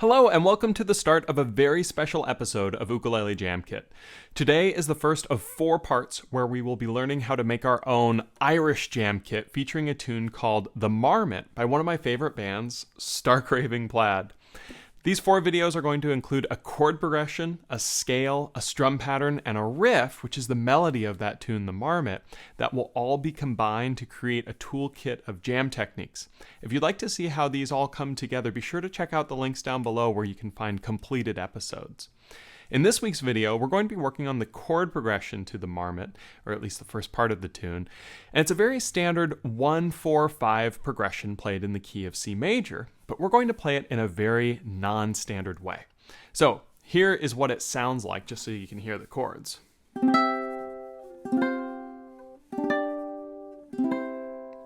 Hello and welcome to the start of a very special episode of Ukulele Jam Kit. Today is the first of 4 parts where we will be learning how to make our own Irish jam kit featuring a tune called The Marmot by one of my favorite bands, Raving, Plaid. These 4 videos are going to include a chord progression, a scale, a strum pattern, and a riff, which is the melody of that tune, The Marmot, that will all be combined to create a toolkit of jam techniques. If you'd like to see how these all come together, be sure to check out the links down below where you can find completed episodes. In this week's video, we're going to be working on the chord progression to The Marmot, or at least the first part of the tune, and it's a very standard 1-4-5 progression played in the key of C major, but we're going to play it in a very non-standard way. So here is what it sounds like, just so you can hear the chords.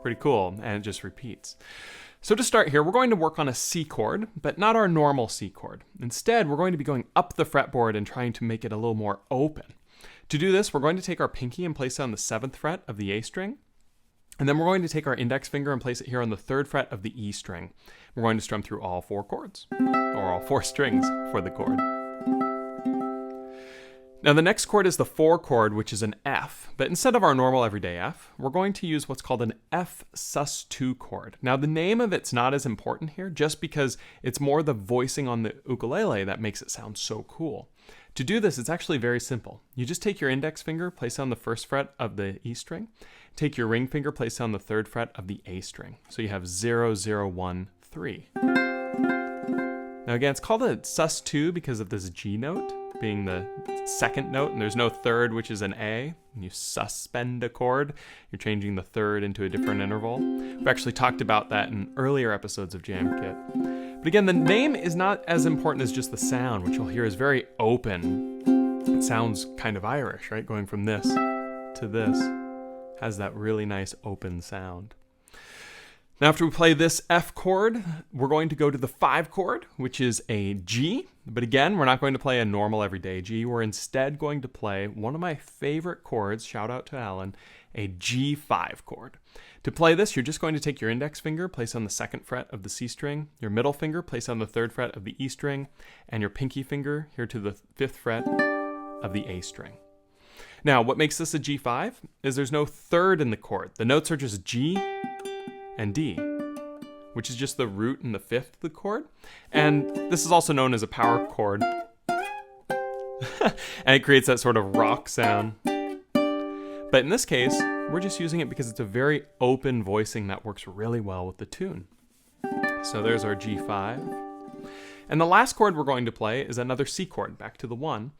Pretty cool, and it just repeats. So to start here, we're going to work on a C chord, but not our normal C chord. Instead, we're going to be going up the fretboard and trying to make it a little more open. To do this, we're going to take our pinky and place it on the 7th fret of the A string. And then we're going to take our index finger and place it here on the 3rd fret of the E string. We're going to strum through all 4 chords, or all 4 strings for the chord. Now the next chord is the 4 chord, which is an F, but instead of our normal everyday F, we're going to use what's called an F Sus 2 chord. Now the name of it's not as important here, just because it's more the voicing on the ukulele that makes it sound so cool. To do this, it's actually very simple. You just take your index finger, place it on the 1st fret of the E string, take your ring finger, place it on the 3rd fret of the A string. So you have 0, 0, 1, 3. Now again, it's called a Sus 2 because of this G note being the 2nd note, and there's no 3rd, which is an A. When you suspend a chord, you're changing the 3rd into a different interval. We've actually talked about that in earlier episodes of Jam Kit. But again, the name is not as important as just the sound, which you'll hear is very open. It sounds kind of Irish, right? Going from this to this has that really nice open sound. Now after we play this F chord, we're going to go to the 5 chord, which is a G. But again, we're not going to play a normal everyday G. We're instead going to play one of my favorite chords, shout out to Alan, a G5 chord. To play this, you're just going to take your index finger, place on the 2nd fret of the C string, your middle finger, place on the 3rd fret of the E string, and your pinky finger here to the 5th fret of the A string. Now, what makes this a G5 is there's no 3rd in the chord. The notes are just G and D, which is just the root and the 5th of the chord. And this is also known as a power chord. And it creates that sort of rock sound. But in this case, we're just using it because it's a very open voicing that works really well with the tune. So there's our G5. And the last chord we're going to play is another C chord, back to the 1.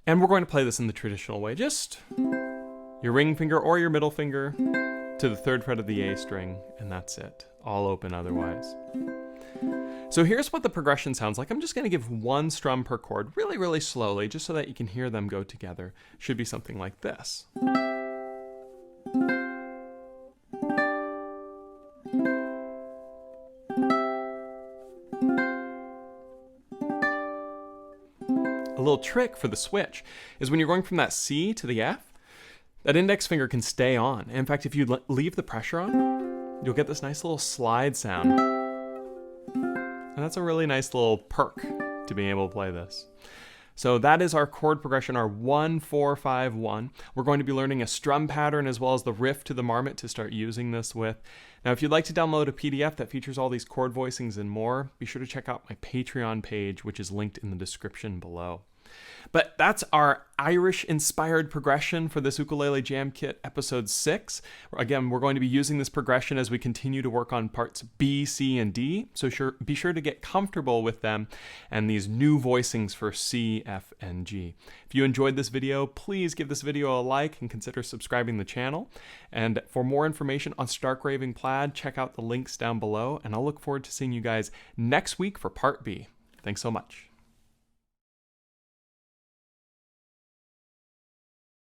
And we're going to play this in the traditional way, just your ring finger or your middle finger to the 3rd fret of the A string, and that's it. All open otherwise. So here's what the progression sounds like. I'm just going to give 1 strum per chord really, really slowly, just so that you can hear them go together. Should be something like this. A little trick for the switch is when you're going from that C to the F, that index finger can stay on. In fact, if you leave the pressure on, you'll get this nice little slide sound. And that's a really nice little perk to being able to play this. So that is our chord progression, our 1-4-5-1. We're going to be learning a strum pattern as well as the riff to the Marmot to start using this with. Now, if you'd like to download a PDF that features all these chord voicings and more, be sure to check out my Patreon page, which is linked in the description below. But that's our Irish-inspired progression for this Ukulele Jam Kit episode 6. Again, we're going to be using this progression as we continue to work on parts B, C, and D, so be sure to get comfortable with them and these new voicings for C, F, and G. If you enjoyed this video, please give this video a like and consider subscribing to the channel. And for more information on Raving Plaid, check out the links down below, and I'll look forward to seeing you guys next week for part B. Thanks so much.